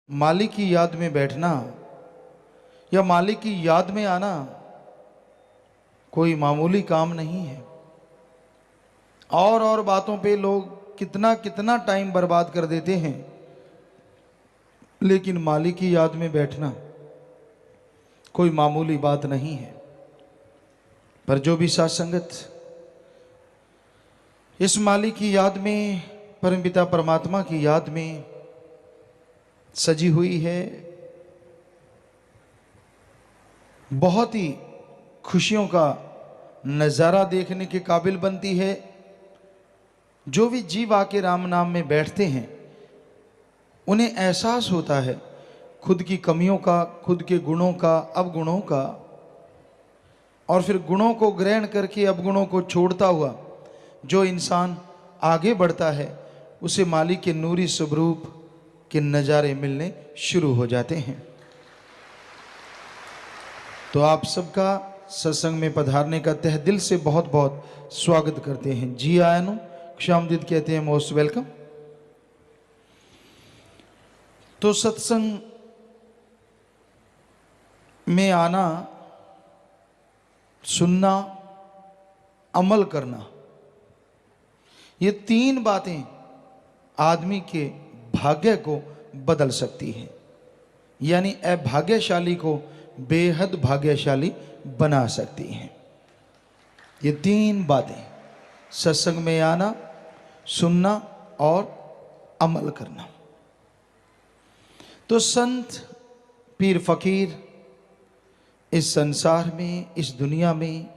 मालिक की याद में बैठना या मालिक की याद में आना कोई मामूली काम नहीं है। और बातों पे लोग कितना कितना टाइम बर्बाद कर देते हैं, लेकिन मालिक की याद में बैठना कोई मामूली बात नहीं है। पर जो भी साथ संगत इस मालिक की याद में, परमपिता परमात्मा की याद में सजी हुई है, बहुत ही खुशियों का नज़ारा देखने के काबिल बनती है। जो भी जीव आके राम नाम में बैठते हैं उन्हें एहसास होता है खुद की कमियों का, खुद के गुणों का, अवगुणों का, और फिर गुणों को ग्रहण करके अवगुणों को छोड़ता हुआ जो इंसान आगे बढ़ता है उसे मालिक के नूरी स्वरूप के नज़ारे मिलने शुरू हो जाते हैं। तो आप सबका सत्संग में पधारने का तहे दिल से बहुत बहुत स्वागत करते हैं। जी आयनो क्षामदीद कहते हैं, मोस्ट वेलकम। तो सत्संग में आना, सुनना, अमल करना, ये तीन बातें आदमी के भाग्य को बदल सकती हैं, यानी अभाग्यशाली को बेहद भाग्यशाली बना सकती हैं। ये तीन बातें, सत्संग में आना, सुनना और अमल करना। तो संत, पीर, फकीर इस संसार में, इस दुनिया में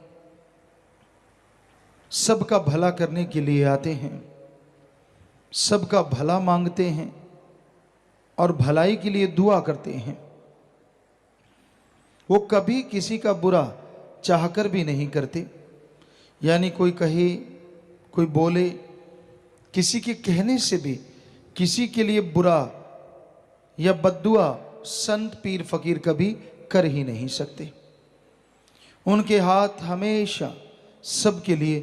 सबका भला करने के लिए आते हैं, सबका भला मांगते हैं और भलाई के लिए दुआ करते हैं। वो कभी किसी का बुरा चाहकर भी नहीं करते, यानी कोई कहे, कोई बोले, किसी के कहने से भी किसी के लिए बुरा या बद्दुआ संत, पीर, फकीर कभी कर ही नहीं सकते। उनके हाथ हमेशा सबके लिए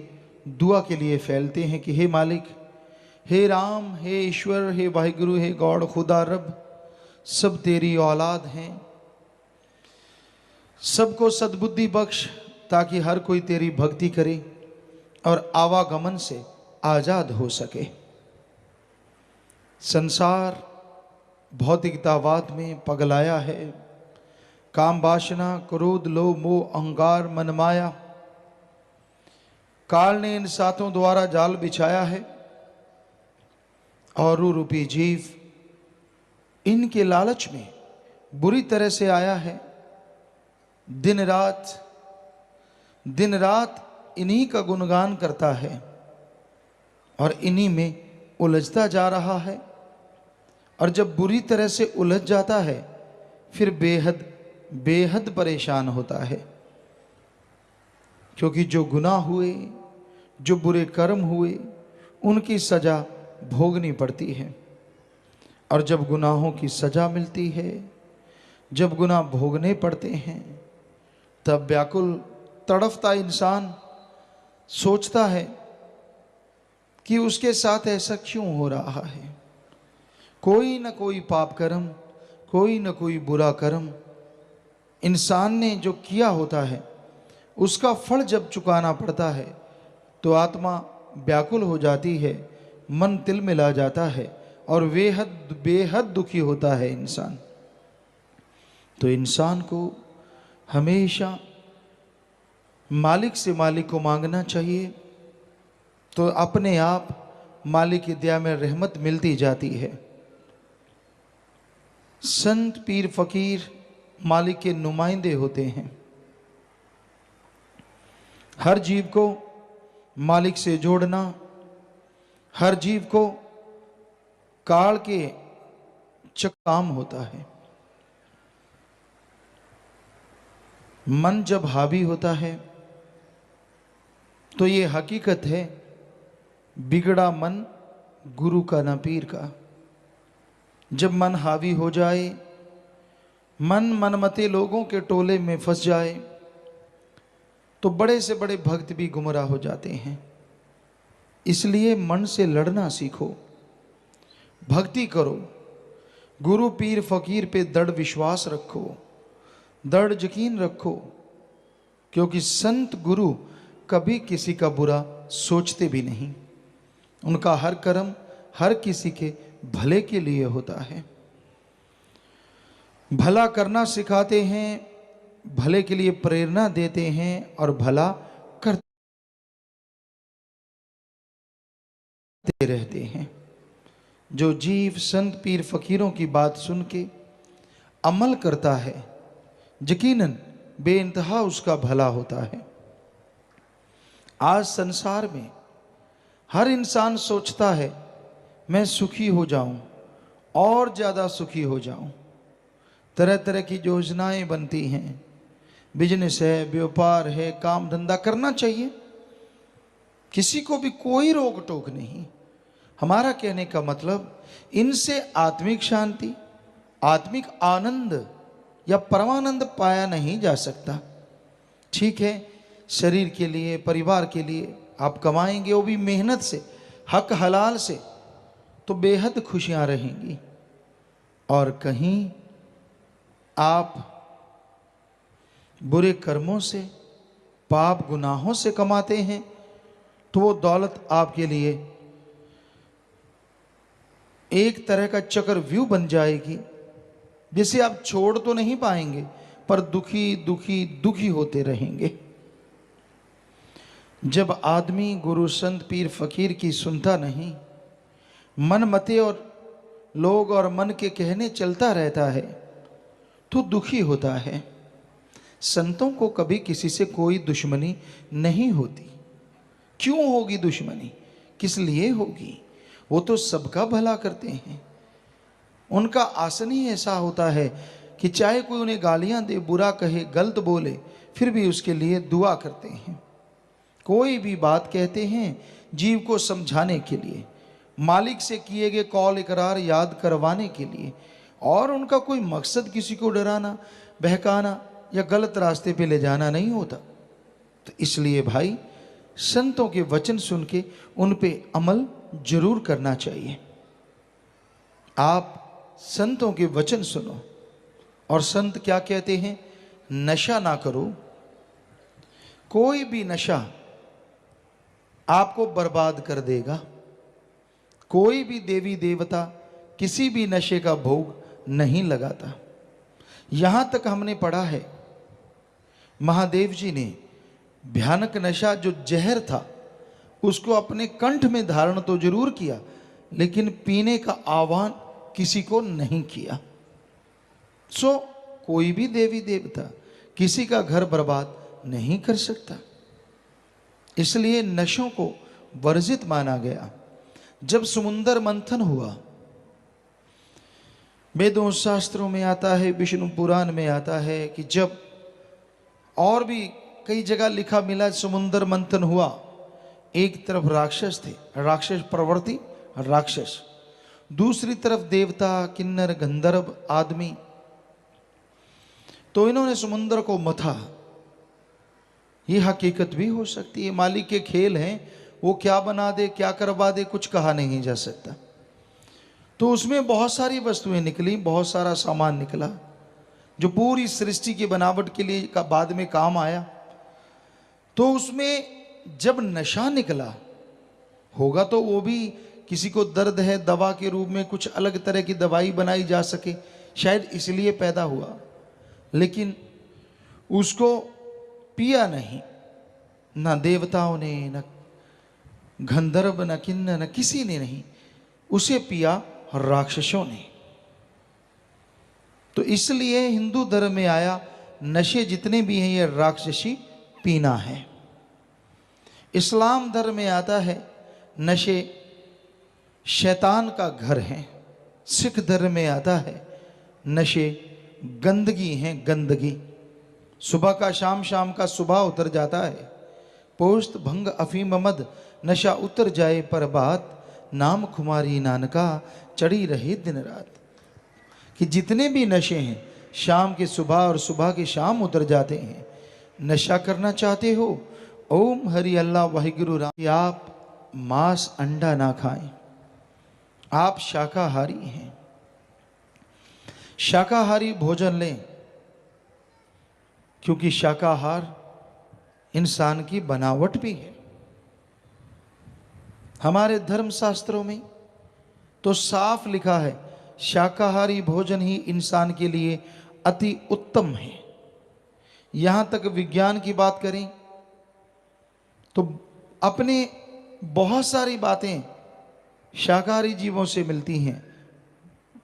दुआ के लिए फैलते हैं कि हे मालिक, हे राम, हे ईश्वर, हे वाहिगुरु, हे गॉड, खुदा रब, सब तेरी औलाद हैं, सबको सद्बुद्धि बख्श ताकि हर कोई तेरी भक्ति करे और आवागमन से आजाद हो सके। संसार भौतिकतावाद में पगलाया है। काम, वासना, क्रोध, लोभ, मोह, अहंकार, मनमाया, काल ने इन सातों द्वारा जाल बिछाया है और रूपी जीव इनके लालच में बुरी तरह से आया है। दिन रात इन्हीं का गुणगान करता है और इन्हीं में उलझता जा रहा है। और जब बुरी तरह से उलझ जाता है फिर बेहद परेशान होता है, क्योंकि जो गुनाह हुए, जो बुरे कर्म हुए, उनकी सजा भोगनी पड़ती है। और जब गुनाहों की सजा मिलती है, जब गुनाह भोगने पड़ते हैं, तब व्याकुल तड़फता इंसान सोचता है कि उसके साथ ऐसा क्यों हो रहा है। कोई न कोई पाप कर्म, कोई न कोई बुरा कर्म इंसान ने जो किया होता है, उसका फल जब चुकाना पड़ता है तो आत्मा व्याकुल हो जाती है, मन तिलमिला जाता है और बेहद दुखी होता है इंसान। तो इंसान को हमेशा मालिक से मालिक को मांगना चाहिए, तो अपने आप मालिक की दया में रहमत मिलती जाती है। संत, पीर, फकीर मालिक के नुमाइंदे होते हैं। हर जीव को मालिक से जोड़ना, हर जीव को काल के काम होता है। मन जब हावी होता है तो ये हकीकत है, बिगड़ा मन गुरु का न पीर का। जब मन हावी हो जाए, मन मनमते लोगों के टोले में फंस जाए, तो बड़े से बड़े भक्त भी गुमराह हो जाते हैं। इसलिए मन से लड़ना सीखो, भक्ति करो, गुरु पीर फकीर पे दृढ़ विश्वास रखो, दृढ़ यकीन रखो, क्योंकि संत गुरु कभी किसी का बुरा सोचते भी नहीं। उनका हर कर्म हर किसी के भले के लिए होता है। भला करना सिखाते हैं, भले के लिए प्रेरणा देते हैं और भला करते रहते हैं। जो जीव संत पीर फकीरों की बात सुन के अमल करता है, यकीनन बेइंतहा उसका भला होता है। आज संसार में हर इंसान सोचता है मैं सुखी हो जाऊं और ज़्यादा सुखी हो जाऊं। तरह तरह की योजनाएं बनती हैं, बिजनेस है, व्यापार है, काम धंधा करना चाहिए, किसी को भी कोई रोक टोक नहीं। हमारा कहने का मतलब इनसे आत्मिक शांति, आत्मिक आनंद या परमानंद पाया नहीं जा सकता। ठीक है, शरीर के लिए, परिवार के लिए आप कमाएंगे, वो भी मेहनत से, हक हलाल से, तो बेहद खुशियां रहेंगी। और कहीं आप बुरे कर्मों से, पाप गुनाहों से कमाते हैं, तो वो दौलत आपके लिए एक तरह का चक्रव्यूह बन जाएगी, जिसे आप छोड़ तो नहीं पाएंगे, पर दुखी दुखी दुखी होते रहेंगे। जब आदमी गुरु संत पीर फकीर की सुनता नहीं, मन मते और लोग और मन के कहने चलता रहता है, तो दुखी होता है। संतों को कभी किसी से कोई दुश्मनी नहीं होती। क्यों होगी दुश्मनी? किस लिए होगी? वो तो सबका भला करते हैं। उनका आसन ही ऐसा होता है कि चाहे कोई उन्हें गालियां दे, बुरा कहे, गलत बोले, फिर भी उसके लिए दुआ करते हैं। कोई भी बात कहते हैं जीव को समझाने के लिए, मालिक से किए गए कौल इकरार याद करवाने के लिए, और उनका कोई मकसद किसी को डराना, बहकाना या गलत रास्ते पे ले जाना नहीं होता। तो इसलिए भाई, संतों के वचन सुन के उन पे अमल जरूर करना चाहिए। आप संतों के वचन सुनो। और संत क्या कहते हैं? नशा ना करो। कोई भी नशा आपको बर्बाद कर देगा। कोई भी देवी देवता किसी भी नशे का भोग नहीं लगाता। यहां तक हमने पढ़ा है, महादेव जी ने भयानक नशा जो जहर था उसको अपने कंठ में धारण तो जरूर किया, लेकिन पीने का आह्वान किसी को नहीं किया। सो कोई भी देवी देवता किसी का घर बर्बाद नहीं कर सकता। इसलिए नशों को वर्जित माना गया। जब समुद्र मंथन हुआ, वेदों शास्त्रों में आता है, विष्णु पुराण में आता है कि जब, और भी कई जगह लिखा मिला, समुद्र मंथन हुआ, एक तरफ राक्षस थे, राक्षस प्रवृत्ति राक्षस, दूसरी तरफ देवता, किन्नर, गंधर्व आदमी। तो इन्होंने समुद्र को मथा। ये हकीकत भी हो सकती है, मालिक के खेल हैं, वो क्या बना दे, क्या करवा दे, कुछ कहा नहीं जा सकता। तो उसमें बहुत सारी वस्तुएं निकली, बहुत सारा सामान निकला जो पूरी सृष्टि की बनावट के लिए का बाद में काम आया। तो उसमें जब नशा निकला होगा, तो वो भी किसी को दर्द है, दवा के रूप में कुछ अलग तरह की दवाई बनाई जा सके, शायद इसलिए पैदा हुआ। लेकिन उसको पिया नहीं, ना देवताओं ने, न गंधर्व, न किन्नर, न किसी ने नहीं, उसे पिया राक्षसों ने। तो इसलिए हिंदू धर्म में आया, नशे जितने भी हैं ये राक्षसी पीना है। इस्लाम धर्म में आता है, नशे शैतान का घर है। सिख धर्म में आता है, नशे गंदगी हैं, गंदगी। सुबह का शाम, शाम का सुबह उतर जाता है। पोस्त भंग अफीम मद, नशा उतर जाए पर बात, नाम खुमारी नानका, चढ़ी रहे दिन रात। कि जितने भी नशे हैं, शाम के सुबह और सुबह के शाम उतर जाते हैं। नशा करना चाहते हो, ओम हरि अल्लाह वाहिगुरु राम। आप मांस अंडा ना खाएं, आप शाकाहारी हैं, शाकाहारी भोजन लें, क्योंकि शाकाहार इंसान की बनावट भी है। हमारे धर्म शास्त्रों में तो साफ लिखा है, शाकाहारी भोजन ही इंसान के लिए अति उत्तम है। यहाँ तक विज्ञान की बात करें तो अपने बहुत सारी बातें शाकाहारी जीवों से मिलती हैं।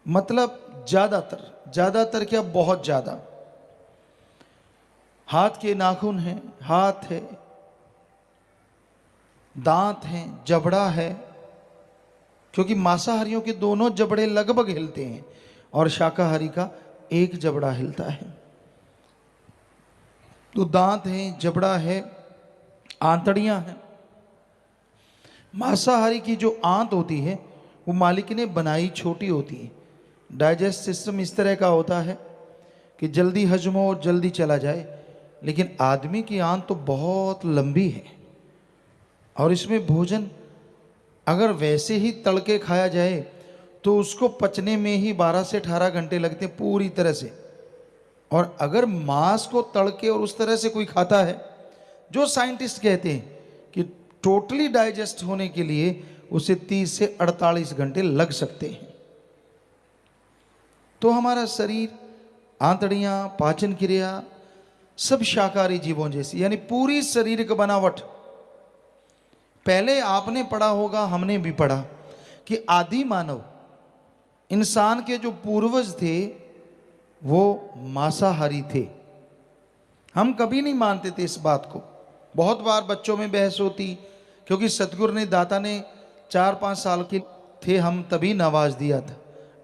मतलब ज़्यादातर क्या, बहुत ज़्यादा। हाथ के नाखून हैं, हाथ है, दांत हैं, जबड़ा है, क्योंकि मांसाहारियों के दोनों जबड़े लगभग हिलते हैं और शाकाहारी का एक जबड़ा हिलता है। तो दांत हैं, जबड़ा है, आंतड़ियां हैं। मांसाहारी की जो आंत होती है वो मालिक ने बनाई छोटी होती है। डाइजेस्ट सिस्टम इस तरह का होता है कि जल्दी हजम हो और जल्दी चला जाए, लेकिन आदमी की आंत तो बहुत लंबी है और इसमें भोजन अगर वैसे ही तड़के खाया जाए तो उसको पचने में ही 12 से 18 घंटे लगते हैं पूरी तरह से। और अगर मांस को तड़के और उस तरह से कोई खाता है, जो साइंटिस्ट कहते हैं कि टोटली डाइजेस्ट होने के लिए उसे 30 से 48 घंटे लग सकते हैं। तो हमारा शरीर, आंतड़ियां, पाचन क्रिया सब शाकाहारी जीवों जैसी, यानी पूरी शारीरिक बनावट। पहले आपने पढ़ा होगा, हमने भी पढ़ा कि आदि मानव, इंसान के जो पूर्वज थे वो मांसाहारी थे। हम कभी नहीं मानते थे इस बात को। बहुत बार बच्चों में बहस होती, क्योंकि सतगुरु ने, दाता ने 4-5 साल के थे हम तभी नवाज दिया था,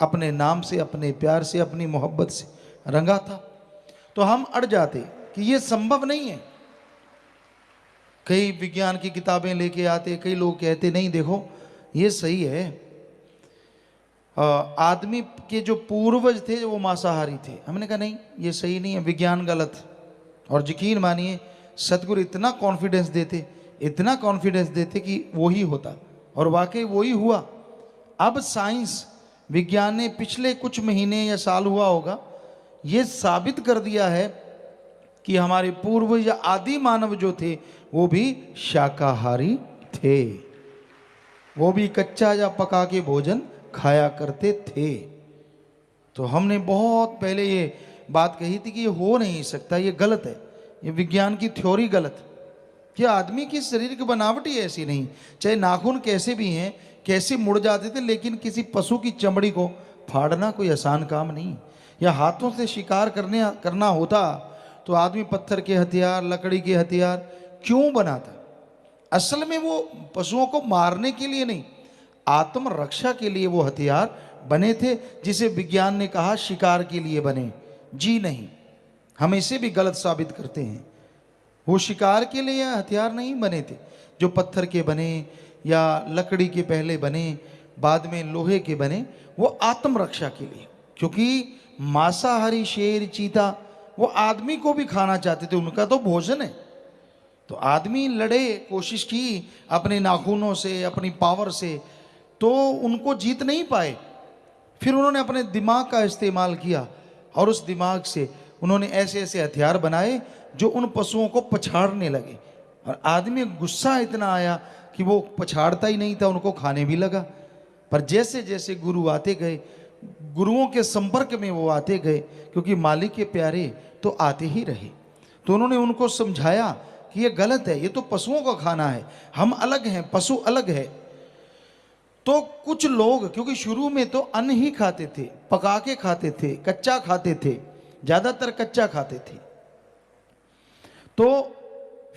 अपने नाम से, अपने प्यार से, अपनी मोहब्बत से रंगा था। तो हम अड़ जाते कि ये संभव नहीं है। कई विज्ञान की किताबें लेके आते, कई लोग कहते नहीं देखो ये सही है, आदमी के जो पूर्वज थे वो मांसाहारी थे। हमने कहा नहीं, ये सही नहीं है, विज्ञान गलत। और यकीन मानिए सतगुरु इतना कॉन्फिडेंस देते कि वो ही होता, और वाकई वो ही हुआ। अब साइंस, विज्ञान ने पिछले कुछ महीने या साल हुआ होगा, ये साबित कर दिया है कि हमारे पूर्वज या आदि मानव जो थे वो भी शाकाहारी थे। वो भी कच्चा या पका के भोजन खाया करते थे। तो हमने बहुत पहले ये बात कही थी कि ये हो नहीं सकता, ये गलत है, ये विज्ञान की थ्योरी गलत। कि आदमी की शरीर की बनावट ही ऐसी नहीं, चाहे नाखून कैसे भी हैं, कैसे मुड़ जाते थे, लेकिन किसी पशु की चमड़ी को फाड़ना कोई आसान काम नहीं। या हाथों से शिकार करना होता तो आदमी पत्थर के हथियार, लकड़ी के हथियार क्यों बनाता? असल में वो पशुओं को मारने के लिए नहीं, आत्मरक्षा के लिए वो हथियार बने थे, जिसे विज्ञान ने कहा शिकार के लिए बने। जी नहीं, हम इसे भी गलत साबित करते हैं। वो शिकार के लिए हथियार नहीं बने थे, जो पत्थर के बने या लकड़ी के पहले बने, बाद में लोहे के बने, वो आत्मरक्षा के लिए। क्योंकि मांसाहारी शेर, चीता वो आदमी को भी खाना चाहते थे, उनका तो भोजन है। तो आदमी लड़े, कोशिश की अपने नाखूनों से, अपनी पावर से, तो उनको जीत नहीं पाए। फिर उन्होंने अपने दिमाग का इस्तेमाल किया और उस दिमाग से उन्होंने ऐसे ऐसे हथियार बनाए जो उन पशुओं को पछाड़ने लगे। और आदमी गुस्सा इतना आया कि वो पछाड़ता ही नहीं था, उनको खाने भी लगा। पर जैसे जैसे गुरु आते गए, गुरुओं के संपर्क में वो आते गए, क्योंकि मालिक के प्यारे तो आते ही रहे, तो उन्होंने उनको समझाया कि ये गलत है, ये तो पशुओं का खाना है, हम अलग हैं, पशु अलग है। तो कुछ लोग, क्योंकि शुरू में तो अन्न ही खाते थे, पका के खाते थे, कच्चा खाते थे, ज्यादातर कच्चा खाते थे। तो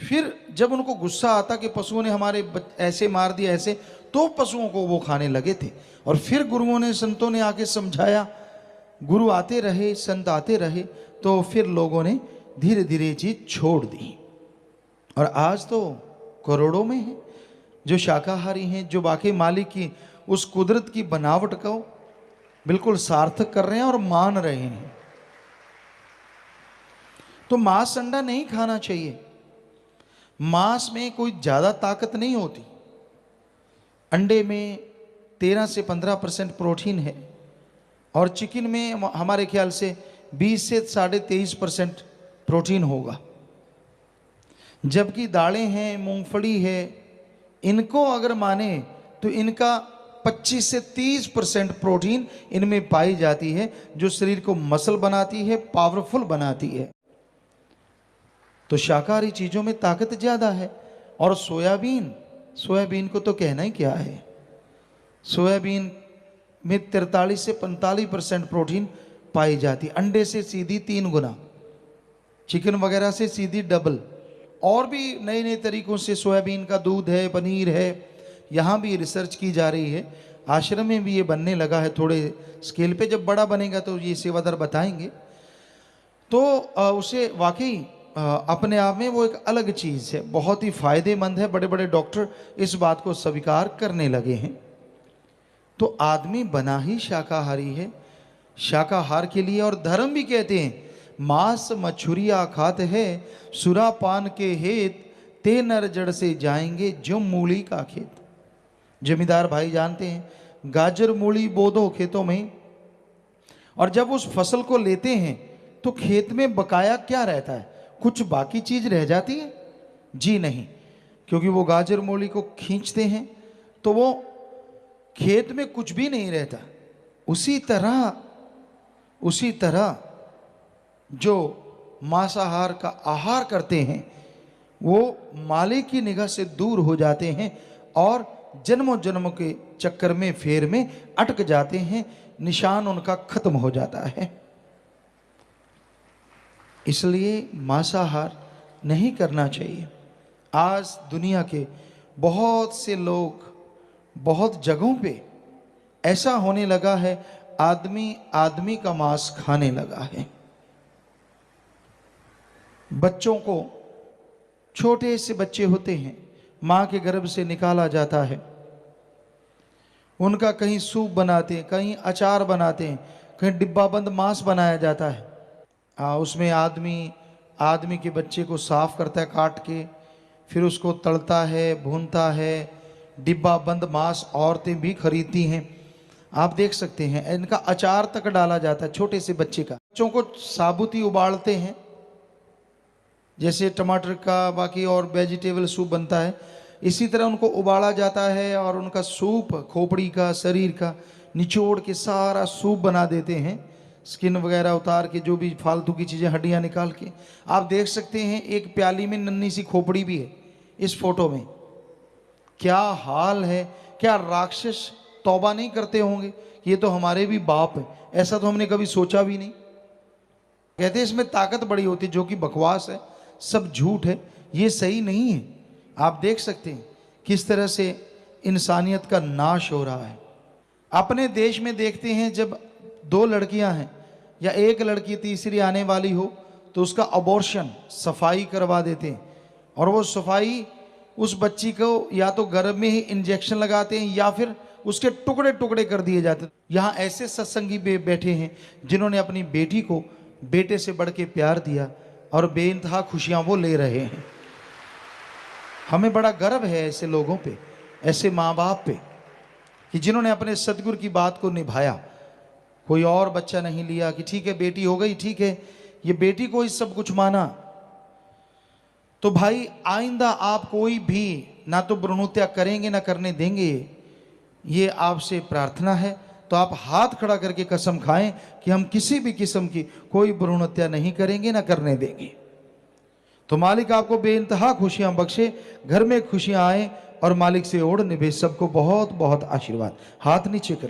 फिर जब उनको गुस्सा आता कि पशुओं ने हमारे ऐसे मार दिया, ऐसे, तो पशुओं को वो खाने लगे थे। और फिर गुरुओं ने, संतों ने आके समझाया, गुरु आते रहे, संत आते रहे, तो फिर लोगों ने धीरे धीरे चीज छोड़ दी। और आज तो करोड़ों में है जो शाकाहारी हैं, जो वाकई मालिक की उस कुदरत की बनावट को बिल्कुल सार्थक कर रहे हैं और मान रहे हैं। तो मांस अंडा नहीं खाना चाहिए। मांस में कोई ज्यादा ताकत नहीं होती। अंडे में 13 से 15% प्रोटीन है, और चिकन में हमारे ख्याल से 20 से 23.5% प्रोटीन होगा। जबकि दालें हैं, मूंगफली है, इनको अगर माने तो इनका 25 से 30% प्रोटीन इनमें पाई जाती है, जो शरीर को मसल बनाती है, पावरफुल बनाती है। तो शाकाहारी चीज़ों में ताकत ज़्यादा है। और सोयाबीन को तो कहना ही क्या है। सोयाबीन में 43 से 45% प्रोटीन पाई जाती है, अंडे से सीधी 3 गुना, चिकन वगैरह से सीधी डबल। और भी नए नए तरीकों से सोयाबीन का दूध है, पनीर है, यहाँ भी रिसर्च की जा रही है। आश्रम में भी ये बनने लगा है थोड़े स्केल पे, जब बड़ा बनेगा तो ये सेवादार बताएंगे। तो उसे वाकई अपने आप में वो एक अलग चीज़ है, बहुत ही फायदेमंद है। बड़े बड़े डॉक्टर इस बात को स्वीकार करने लगे हैं। तो आदमी बना ही शाकाहारी है, शाकाहार के लिए। और धर्म भी कहते हैं, मांस मछुरिया खात है, सुरापान के हेत ते नर जड़ से जाएंगे जो मूली का खेत। जमींदार भाई जानते हैं, गाजर मूली बो दो खेतों में, और जब उस फसल को लेते हैं तो खेत में बकाया क्या रहता है? कुछ बाकी चीज रह जाती है? जी नहीं, क्योंकि वो गाजर मूली को खींचते हैं तो वो खेत में कुछ भी नहीं रहता। उसी तरह जो मांसाहार का आहार करते हैं वो मालिक की निगाह से दूर हो जाते हैं और जन्मों जन्मों के चक्कर में, फेर में अटक जाते हैं, निशान उनका खत्म हो जाता है। इसलिए मांसाहार नहीं करना चाहिए। आज दुनिया के बहुत से लोग, बहुत जगहों पे ऐसा होने लगा है, आदमी का मांस खाने लगा है। बच्चों को, छोटे से बच्चे होते हैं, माँ के गर्भ से निकाला जाता है, उनका कहीं सूप बनाते हैं, कहीं अचार बनाते हैं, कहीं डिब्बाबंद मांस बनाया जाता है। उसमें आदमी के बच्चे को साफ करता है काट के, फिर उसको तलता है, भूनता है। डिब्बा बंद मांस औरतें भी खरीदती हैं, आप देख सकते हैं। इनका अचार तक डाला जाता है छोटे से बच्चे का। बच्चों को साबुत ही उबालते हैं, जैसे टमाटर का बाकी और वेजिटेबल सूप बनता है, इसी तरह उनको उबाला जाता है और उनका सूप, खोपड़ी का, शरीर का निचोड़ के सारा सूप बना देते हैं, स्किन वगैरह उतार के, जो भी फालतू की चीज़ें, हड्डियाँ निकाल के। आप देख सकते हैं एक प्याली में नन्ही सी खोपड़ी भी है इस फोटो में। क्या हाल है! क्या राक्षस तौबा नहीं करते होंगे, ये तो हमारे भी बाप है, ऐसा तो हमने कभी सोचा भी नहीं। कहते हैं इसमें ताकत बड़ी होती है, जो कि बकवास है, सब झूठ है, ये सही नहीं है। आप देख सकते हैं किस तरह से इंसानियत का नाश हो रहा है। अपने देश में देखते हैं, जब 2 लड़कियां हैं या एक लड़की तीसरी आने वाली हो तो उसका अबॉर्शन, सफाई करवा देते हैं। और वो सफाई उस बच्ची को या तो गर्भ में ही इंजेक्शन लगाते हैं या फिर उसके टुकड़े टुकड़े कर दिए जाते हैं। यहाँ ऐसे सत्संगी बैठे हैं जिन्होंने अपनी बेटी को बेटे से बढ़ के प्यार दिया और बेइंतहा खुशियाँ वो ले रहे हैं। हमें बड़ा गर्व है ऐसे लोगों पे, ऐसे माँ बाप पे, कि जिन्होंने अपने सतगुरु की बात को निभाया। कोई और बच्चा नहीं लिया कि ठीक है बेटी हो गई, ठीक है, ये बेटी को ही सब कुछ माना। तो भाई आइंदा आप कोई भी ना तो भ्रूण हत्या करेंगे ना करने देंगे, ये आपसे प्रार्थना है। तो आप हाथ खड़ा करके कसम खाएं कि हम किसी भी किस्म की कोई भ्रूण हत्या नहीं करेंगे ना करने देंगे। तो मालिक आपको बेइंतहा खुशियां बख्शे, घर में खुशियां आए और मालिक से ओढ़ निभे। सबको बहुत बहुत आशीर्वाद। हाथ नीचे कर